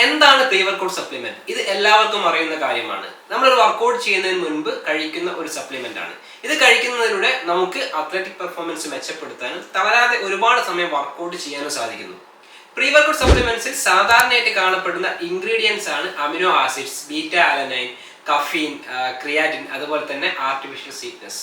എന്താണ് pre workout supplement? ഇത് എല്ലാവർക്കും അറിയുന്ന കാര്യമാണ്. നമ്മളൊരു വർക്കൗട്ട് ചെയ്യുന്നതിന് മുൻപ് കഴിക്കുന്ന ഒരു സപ്ലിമെന്റ് ആണ്. ഇത് കഴിക്കുന്നതിലൂടെ നമുക്ക് അത്ലറ്റിക് പെർഫോമൻസ് മെച്ചപ്പെടുത്താനും തളരാതെ ഒരുപാട് സമയം വർക്കൗട്ട് ചെയ്യാനും സാധിക്കുന്നു. പ്രീ വർക്കൗട്ട് സപ്ലിമെന്റ്സിൽ സാധാരണയായിട്ട് കാണപ്പെടുന്ന ഇൻഗ്രീഡിയൻസ് ആണ് amino acids, beta alanine, caffeine, creatine, അതുപോലെ തന്നെ ആർട്ടിഫിഷ്യൽ സ്വീറ്റ്നസ്.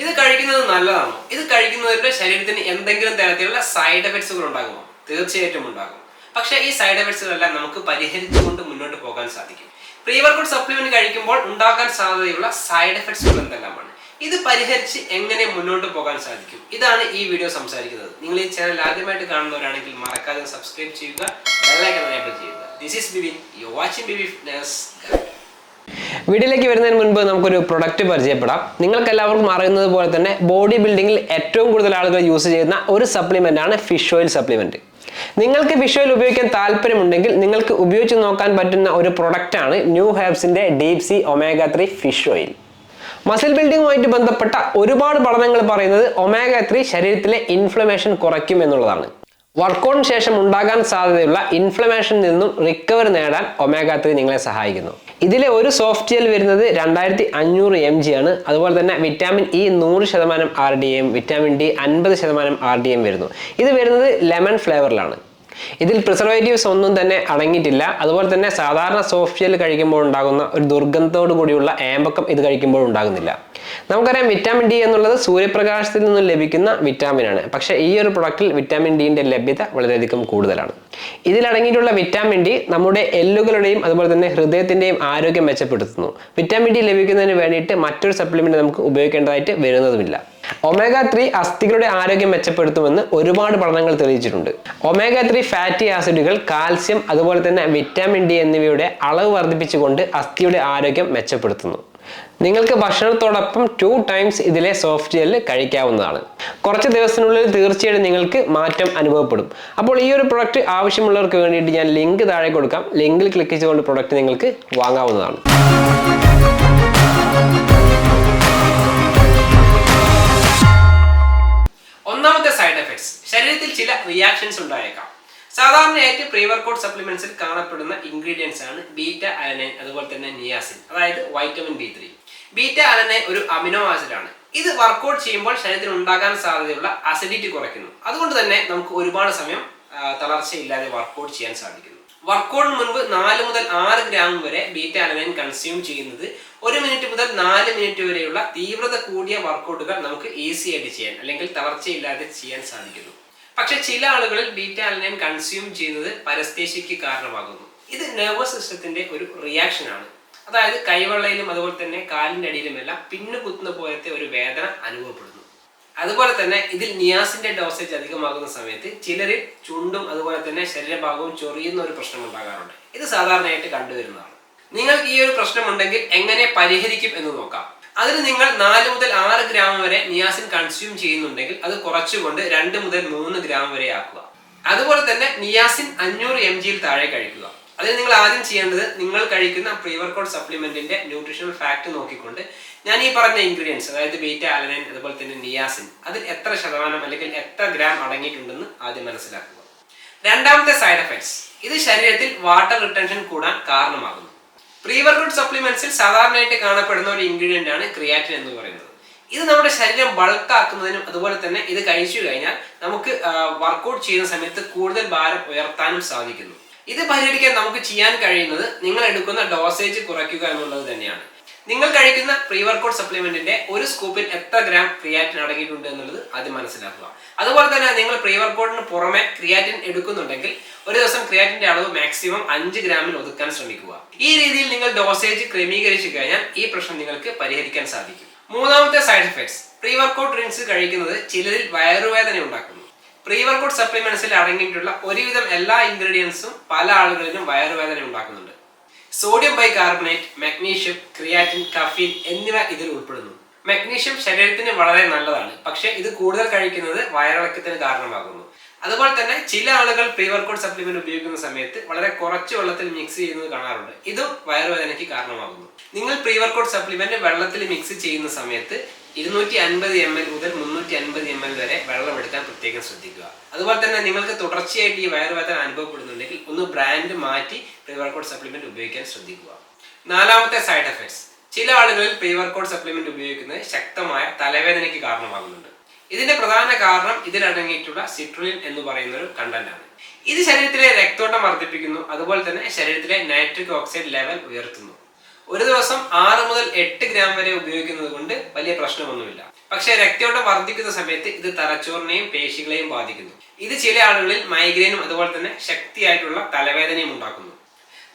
ഇത് കഴിക്കുന്നത് നല്ലതാണോ? ഇത് കഴിക്കുന്നതിലൂടെ ശരീരത്തിന് എന്തെങ്കിലും തരത്തിലുള്ള സൈഡ് എഫക്ട്സുകൾ ഉണ്ടാകുമോ? തീർച്ചയായിട്ടും ഉണ്ടാകും. പക്ഷേ ഈ സൈഡ് എഫക്ട്സുകളെല്ലാം നമുക്ക് പരിഹരിച്ചുകൊണ്ട് മുന്നോട്ട് പോകാൻ സാധിക്കും. പ്രീ വർക്കൗട്ട് സപ്ലിമെന്റ് കഴിക്കുമ്പോൾ ഉണ്ടാകാൻ സാധ്യതയുള്ള സൈഡ് എഫക്ട്സുകൾ എന്തെല്ലാമാണ്? ഇത് പരിഹരിച്ച് എങ്ങനെ മുന്നോട്ട് പോകാൻ സാധിക്കും? ഇതാണ് ഈ വീഡിയോ സംസാരിക്കുന്നത്. നിങ്ങൾ ഈ ചാനൽ ആദ്യമായിട്ട് കാണുന്നവരാണെങ്കിൽ മറക്കാതെ സബ്സ്ക്രൈബ് ചെയ്യുക, ബെൽ ഐക്കൺ എനേബിൾ ചെയ്യുക. This is Bibin, you are watching BB fitness. വീഡിയോയിലേക്ക് വരുന്നതിന് മുൻപ് നമുക്കൊരു പ്രൊഡക്റ്റ് പരിചയപ്പെടാം. നിങ്ങൾക്ക് എല്ലാവർക്കും അറിയുന്നത് പോലെ തന്നെ ബോഡി ബിൽഡിങ്ങിൽ ഏറ്റവും കൂടുതൽ ആളുകൾ യൂസ് ചെയ്യുന്ന ഒരു സപ്ലിമെന്റ് ആണ് ഫിഷ് ഓയിൽ സപ്ലിമെന്റ്. നിങ്ങൾക്ക് ഫിഷ് ഓയിൽ ഉപയോഗിക്കാൻ താല്പര്യമുണ്ടെങ്കിൽ നിങ്ങൾക്ക് ഉപയോഗിച്ച് നോക്കാൻ പറ്റുന്ന ഒരു പ്രൊഡക്റ്റാണ് ന്യൂഹെർബ്സിന്റെ deep sea omega 3 fish oil. Muscle ബിൽഡിങ്ങുമായിട്ട് ബന്ധപ്പെട്ട ഒരുപാട് പഠനങ്ങൾ പറയുന്നത് ഒമേഗ 3 ശരീരത്തിലെ ഇൻഫ്ലമേഷൻ കുറയ്ക്കും എന്നുള്ളതാണ്. വർക്കൗട്ടിന് ശേഷം ഉണ്ടാകാൻ സാധ്യതയുള്ള ഇൻഫ്ലമേഷനിൽ നിന്നും റിക്കവറി നേടാൻ ഒമേഗ 3 നിങ്ങളെ സഹായിക്കുന്നു. ഇതിലെ ഒരു സോഫ്റ്റ് ജെൽ വരുന്നത് 2500 mg ആണ്. അതുപോലെ തന്നെ vitamin E 100% RDM, vitamin D 50% RDM വരുന്നു. ഇത് വരുന്നത് ലെമൺ ഫ്ലേവറിലാണ്. ഇതിൽ പ്രിസർവേറ്റീവ്സ് ഒന്നും തന്നെ അടങ്ങിയിട്ടില്ല. അതുപോലെ തന്നെ സാധാരണ സോഫ്റ്റ് ജെൽ കഴിക്കുമ്പോൾ ഉണ്ടാകുന്ന ഒരു ദുർഗന്ധത്തോടു കൂടിയുള്ള ഏമ്പക്കം ഇത് കഴിക്കുമ്പോൾ ഉണ്ടാകുന്നില്ല. നമുക്കറിയാം വിറ്റാമിൻ ഡി എന്നുള്ളത് സൂര്യപ്രകാശത്തിൽ നിന്നും ലഭിക്കുന്ന വിറ്റാമിൻ ആണ്. പക്ഷേ ഈ ഒരു പ്രൊഡക്റ്റിൽ വിറ്റാമിൻ ഡിന്റെ ലഭ്യത വളരെയധികം കൂടുതലാണ്. ഇതിലടങ്ങിയിട്ടുള്ള വിറ്റാമിൻ ഡി നമ്മുടെ എല്ലുകളുടെയും അതുപോലെ തന്നെ ഹൃദയത്തിന്റെയും ആരോഗ്യം മെച്ചപ്പെടുത്തുന്നു. വിറ്റാമിൻ ഡി ലഭിക്കുന്നതിന് വേണ്ടിയിട്ട് മറ്റൊരു സപ്ലിമെന്റ് നമുക്ക് ഉപയോഗിക്കേണ്ടതായിട്ട് വരുന്നതുമില്ല. ഒമേഗ 3 അസ്ഥികളുടെ ആരോഗ്യം മെച്ചപ്പെടുത്തുമെന്ന് ഒരുപാട് പഠനങ്ങൾ തെളിയിച്ചിട്ടുണ്ട്. ഒമേഗ 3 ഫാറ്റി ആസിഡുകൾ, കാൽസ്യം, അതുപോലെ തന്നെ വിറ്റാമിൻ ഡി എന്നിവയുടെ അളവ് വർദ്ധിപ്പിച്ചുകൊണ്ട് അസ്ഥിയുടെ ആരോഗ്യം മെച്ചപ്പെടുത്തുന്നു. നിങ്ങൾക്ക് ഭക്ഷണത്തോടൊപ്പം 2 times ഇതിലെ സോഫ്റ്റ് ജെൽ കഴിക്കാവുന്നതാണ്. കുറച്ച് ദിവസത്തിനുള്ളിൽ തീർച്ചയായിട്ടും നിങ്ങൾക്ക് മാറ്റം അനുഭവപ്പെടും. അപ്പോൾ ഈ ഒരു പ്രൊഡക്റ്റ് ആവശ്യമുള്ളവർക്ക് വേണ്ടിയിട്ട് ഞാൻ ലിങ്ക് താഴെ കൊടുക്കാം. ലിങ്കിൽ ക്ലിക്ക് ചെയ്തുകൊണ്ട് പ്രൊഡക്റ്റ് നിങ്ങൾക്ക് വാങ്ങാവുന്നതാണ്. ഒന്നാമത്തെ സൈഡ് എഫക്ട്സ്, ശരീരത്തിൽ ചില റിയാക്ഷൻസ് ഉണ്ടായേക്കാം. സാധാരണയായിട്ട് പ്രീ വർക്കൗട്ട് സപ്ലിമെന്റ്സിൽ കാണപ്പെടുന്ന ഇൻഗ്രീഡിയൻസ് ആണ് ബീറ്റ അലനൈൻ, അതുപോലെ തന്നെ നിയാസിൻ, അതായത് വൈറ്റമിൻ B3. ബീറ്റ അലനൈൻ ഒരു അമിനോ ആസിഡ് ആണ്. ഇത് വർക്കൗട്ട് ചെയ്യുമ്പോൾ ശരീരത്തിൽ ഉണ്ടാകാൻ സാധ്യതയുള്ള അസിഡിറ്റി കുറയ്ക്കുന്നു. അതുകൊണ്ട് തന്നെ നമുക്ക് ഒരുപാട് സമയം തളർച്ചയില്ലാതെ വർക്കൗട്ട് ചെയ്യാൻ സാധിക്കുന്നു. വർക്കൗട്ടിന് മുൻപ് 4 മുതൽ 6 ഗ്രാം വരെ ബീറ്റ അലനൈൻ കൺസ്യൂം ചെയ്യുന്നത് 1 മിനിറ്റ് മുതൽ 4 മിനിറ്റ് വരെയുള്ള തീവ്രത കൂടിയ വർക്കൗട്ടുകൾ നമുക്ക് ഈസി ആയിട്ട് ചെയ്യാൻ അല്ലെങ്കിൽ തളർച്ചയില്ലാതെ ചെയ്യാൻ സാധിക്കുന്നു. പക്ഷെ ചില ആളുകളിൽ ബീറ്റ അലനൈൻ കൺസ്യൂം ചെയ്യുന്നത് പരസ്തേഷ്യക്ക് കാരണമാകുന്നു. ഇത് നെർവസ് സിസ്റ്റത്തിന്റെ ഒരു റിയാക്ഷൻ ആണ്. അതായത് കൈവെള്ളയിലും അതുപോലെ തന്നെ കാലിന്റെ അടിയിലുമെല്ലാം പിന്നു കുത്തുന്ന പോലത്തെ ഒരു വേദന അനുഭവപ്പെടുന്നു. അതുപോലെ തന്നെ ഇതിൽ നിയാസിന്റെ ഡോസേജ് അധികമാകുന്ന സമയത്ത് ചിലരിൽ ചുണ്ടും അതുപോലെ തന്നെ ശരീരഭാഗവും ചൊറിയുന്ന ഒരു പ്രശ്നം ഉണ്ടാകാറുണ്ട്. ഇത് സാധാരണയായിട്ട് കണ്ടുവരുന്നതാണ്. നിങ്ങൾക്ക് ഈ ഒരു പ്രശ്നമുണ്ടെങ്കിൽ എങ്ങനെ പരിഹരിക്കും എന്ന് നോക്കാം. അതിന് നിങ്ങൾ 4 മുതൽ 6 ഗ്രാം വരെ നിയാസിൻ കൺസ്യൂം ചെയ്യുന്നുണ്ടെങ്കിൽ അത് കുറച്ചുകൊണ്ട് 2 മുതൽ 3 ഗ്രാം വരെ ആക്കുക. അതുപോലെ തന്നെ നിയാസിൻ 500 mg താഴെ കഴിക്കുക. അതിന് നിങ്ങൾ ആദ്യം ചെയ്യേണ്ടത് നിങ്ങൾ കഴിക്കുന്ന പ്രീ വർക്കൗട്ട് സപ്ലിമെന്റിന്റെ ന്യൂട്രീഷണൽ ഫാക്ട് നോക്കിക്കൊണ്ട് ഞാൻ ഈ പറഞ്ഞ ഇൻഗ്രീഡിയൻസ്, അതായത് ബീറ്റ അലനൈൻ അതുപോലെ തന്നെ നിയാസിൻ, അതിൽ എത്ര ശതമാനം അല്ലെങ്കിൽ എത്ര ഗ്രാം അടങ്ങിയിട്ടുണ്ടെന്ന് ആദ്യം മനസ്സിലാക്കുക. രണ്ടാമത്തെ സൈഡ് എഫക്ട്സ്, ഇത് ശരീരത്തിൽ വാട്ടർ റിട്ടൻഷൻ കൂടാൻ കാരണമാകുന്നു. പ്രീ വർക്കൗട്ട് സപ്ലിമെന്റ്സിൽ സാധാരണയായിട്ട് കാണപ്പെടുന്ന ഒരു ഇൻഗ്രീഡിയന്റ് ആണ് ക്രിയാറ്റിൻ എന്ന് പറയുന്നത്. ഇത് നമ്മുടെ ശരീരം ബൾക്കാക്കുന്നതിനും അതുപോലെ തന്നെ ഇത് കഴിച്ചു കഴിഞ്ഞാൽ നമുക്ക് വർക്കൗട്ട് ചെയ്യുന്ന സമയത്ത് കൂടുതൽ ഭാരം ഉയർത്താനും സാധിക്കുന്നു. ഇത് പരിഹരിക്കാൻ നമുക്ക് ചെയ്യാൻ കഴിയുന്നത് നിങ്ങൾ എടുക്കുന്ന ഡോസേജ് കുറയ്ക്കുക എന്നുള്ളത് തന്നെയാണ്. നിങ്ങൾ കഴിക്കുന്ന പ്രീ വർക്കൗട്ട് സപ്ലിമെന്റിന്റെ ഒരു സ്കൂപ്പിൽ എത്ര ഗ്രാം ക്രിയാറ്റിൻ അടങ്ങിയിട്ടുണ്ട് എന്നുള്ളത് ആദ്യം മനസ്സിലാക്കുക. അതുപോലെ തന്നെ നിങ്ങൾ പ്രീ വർക്കൗട്ടിന് പുറമെ ക്രിയാറ്റിൻ എടുക്കുന്നുണ്ടെങ്കിൽ ഒരു ദിവസം ക്രിയാറ്റിന്റെ അളവ് മാക്സിമം 5 ഗ്രാമിൽ ഒതുക്കാൻ ശ്രമിക്കുക. ഈ രീതിയിൽ നിങ്ങൾ ഡോസേജ് ക്രമീകരിച്ചു കഴിഞ്ഞാൽ ഈ പ്രശ്നം നിങ്ങൾക്ക് പരിഹരിക്കാൻ സാധിക്കും. മൂന്നാമത്തെ side effects, pre workout drinks കഴിക്കുന്നത് ചിലരിൽ വയറുവേദന ഉണ്ടാക്കുന്നു. പ്രീ വർക്കൗട്ട് സപ്ലിമെന്റ്സിൽ അടങ്ങിയിട്ടുള്ള ഒരുവിധം എല്ലാ ഇൻഗ്രീഡിയൻസും പല ആളുകളിലും വയറുവേദന ഉണ്ടാക്കുന്നുണ്ട്. Sodium bicarbonate, magnesium, creatine, caffeine എന്നിവ ഇതിൽ ഉൾപ്പെടുന്നു. മഗ്നീഷ്യം ശരീരത്തിന് വളരെ നല്ലതാണ്, പക്ഷെ ഇത് കൂടുതൽ കഴിക്കുന്നത് വയറിളക്കത്തിന് കാരണമാകുന്നു. അതുപോലെ തന്നെ ചില ആളുകൾ പ്രീ വർക്കൗട്ട് സപ്ലിമെന്റ് ഉപയോഗിക്കുന്ന സമയത്ത് വളരെ കുറച്ച് വെള്ളത്തിൽ മിക്സ് ചെയ്യുന്നത് കാണാറുണ്ട്. ഇതും വയറുവേദനയ്ക്ക് കാരണമാകുന്നു. നിങ്ങൾ പ്രീ വർക്കൗട്ട് സപ്ലിമെന്റ് വെള്ളത്തിൽ മിക്സ് ചെയ്യുന്ന സമയത്ത് 250 ml മുതൽ 350 ml വരെ വെള്ളം എടുക്കാൻ പ്രത്യേകം ശ്രദ്ധിക്കുക. അതുപോലെ തന്നെ നിങ്ങൾക്ക് തുടർച്ചയായിട്ട് ഈ വയറുവേദന അനുഭവപ്പെടുന്നുണ്ടെങ്കിൽ ഒന്ന് ബ്രാൻഡ് മാറ്റി പ്രീ വർക്കൗട്ട് സപ്ലിമെന്റ് ഉപയോഗിക്കാൻ ശ്രദ്ധിക്കുക. നാലാമത്തെ സൈഡ് എഫക്ട്സ്. ചില ആളുകളിൽ പ്രീ വർക്കൗട്ട് സപ്ലിമെന്റ് ഉപയോഗിക്കുന്നത് ശക്തമായ തലവേദനയ്ക്ക് കാരണമാകുന്നുണ്ട്. ഇതിന്റെ പ്രധാന കാരണം ഇതിലടങ്ങിയിട്ടുള്ള സിട്രുലിൻ എന്ന് പറയുന്ന ഒരു കണ്ടന്റാണ്. ഇത് ശരീരത്തിലെ രക്തോട്ടം വർദ്ധിപ്പിക്കുന്നു. അതുപോലെ തന്നെ ശരീരത്തിലെ നൈട്രിക് ഓക്സൈഡ് ലെവൽ ഉയർത്തുന്നു. ഒരു ദിവസം 6 മുതൽ 8 ഗ്രാം വരെ ഉപയോഗിക്കുന്നത് കൊണ്ട് വലിയ പ്രശ്നമൊന്നുമില്ല. പക്ഷേ രക്തയോട്ടം വർദ്ധിക്കുന്ന സമയത്ത് ഇത് തലച്ചോറിനെയും പേശികളെയും ബാധിക്കുന്നു. ഇത് ചില ആളുകളിൽ മൈഗ്രെയിനും അതുപോലെ തന്നെ ശക്തിയായിട്ടുള്ള തലവേദനയും ഉണ്ടാക്കുന്നു.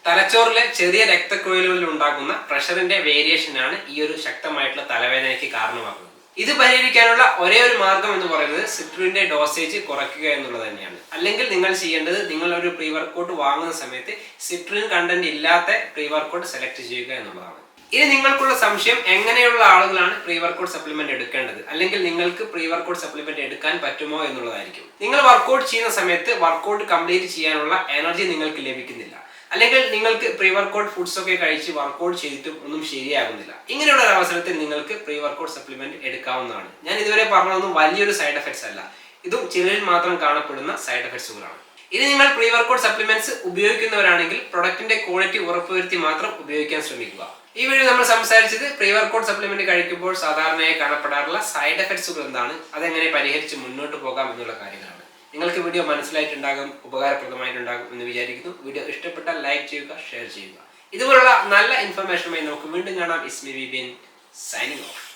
തലച്ചോറിലെ ചെറിയ രക്തക്കുഴലുകളിൽ ഉണ്ടാകുന്ന പ്രഷറിന്റെ വേരിയേഷനാണ് ഈ ഒരു ശക്തമായിട്ടുള്ള തലവേദനയ്ക്ക് കാരണമാകുന്നത്. ഇത് പരിഹരിക്കാനുള്ള ഒരേ ഒരു മാർഗം എന്ന് പറയുന്നത് സിട്രുലിന്റെ ഡോസേജ് കുറയ്ക്കുക എന്നുള്ളത് തന്നെയാണ്. അല്ലെങ്കിൽ നിങ്ങൾ ചെയ്യേണ്ടത്, നിങ്ങൾ ഒരു പ്രീ വർക്കൗട്ട് വാങ്ങുന്ന സമയത്ത് സിട്രുലിൻ കണ്ടന്റ് ഇല്ലാത്ത പ്രീ വർക്കൗട്ട് സെലക്ട് ചെയ്യുക എന്നുള്ളതാണ്. ഇനി നിങ്ങൾക്കുള്ള സംശയം, എങ്ങനെയുള്ള ആളുകളാണ് പ്രീ വർക്കൗട്ട് സപ്ലിമെന്റ് എടുക്കേണ്ടത്, അല്ലെങ്കിൽ നിങ്ങൾക്ക് പ്രീ വർക്കൗട്ട് സപ്ലിമെന്റ് എടുക്കാൻ പറ്റുമോ എന്നുള്ളതായിരിക്കും. നിങ്ങൾ വർക്കൗട്ട് ചെയ്യുന്ന സമയത്ത് വർക്കൗട്ട് കംപ്ലീറ്റ് ചെയ്യാനുള്ള എനർജി നിങ്ങൾക്ക് ലഭിക്കുന്നില്ല, അല്ലെങ്കിൽ നിങ്ങൾക്ക് പ്രീ വർക്കൗട്ട് ഫുഡ്സ് ഒക്കെ കഴിച്ച് വർക്കൗട്ട് ചെയ്തിട്ടും ഒന്നും ശരിയാകുന്നില്ല. ഇങ്ങനെയുള്ള ഒരു അവസരത്തിൽ നിങ്ങൾക്ക് പ്രീ വർക്കൗട്ട് സപ്ലിമെന്റ് എടുക്കാവുന്നതാണ്. ഞാൻ ഇതുവരെ പറഞ്ഞതൊന്നും വലിയൊരു സൈഡ് എഫക്ട്സ് അല്ല, ഇതും ചിലരിൽ മാത്രം കാണപ്പെടുന്ന സൈഡ് എഫക്ട്സുകളാണ്. ഇനി നിങ്ങൾ പ്രീ വർക്കൗട്ട് സപ്ലിമെന്റ്സ് ഉപയോഗിക്കുന്നവരാണെങ്കിൽ പ്രൊഡക്റ്റിന്റെ ക്വാളിറ്റി ഉറപ്പുവരുത്തി മാത്രം ഉപയോഗിക്കാൻ ശ്രമിക്കുക. ഈ വീഡിയോ നമ്മൾ സംസാരിച്ചത് പ്രീ വർക്കൗട്ട് സപ്ലിമെന്റ് കഴിക്കുമ്പോൾ സാധാരണയായി കാണപ്പെടാറുള്ള സൈഡ് എഫക്ട്സുകൾ എന്താണ്, അതെങ്ങനെ പരിഹരിച്ച് മുന്നോട്ട് പോകാം എന്നുള്ള കാര്യങ്ങളാണ്. നിങ്ങൾക്ക് വീഡിയോ മനസ്സിലായിട്ടുണ്ടാകും, ഉപകാരപ്രദമായിട്ടുണ്ടാകും എന്ന് വിചാരിക്കുന്നു. വീഡിയോ ഇഷ്ടപ്പെട്ടാൽ ലൈക്ക് ചെയ്യുക, ഷെയർ ചെയ്യുക. ഇതുപോലുള്ള നല്ല ഇൻഫർമേഷനുമായി നമുക്ക് വീണ്ടും കാണാം. ഇസ്മി വിപിൻ സൈനിങ് ഓഫ്.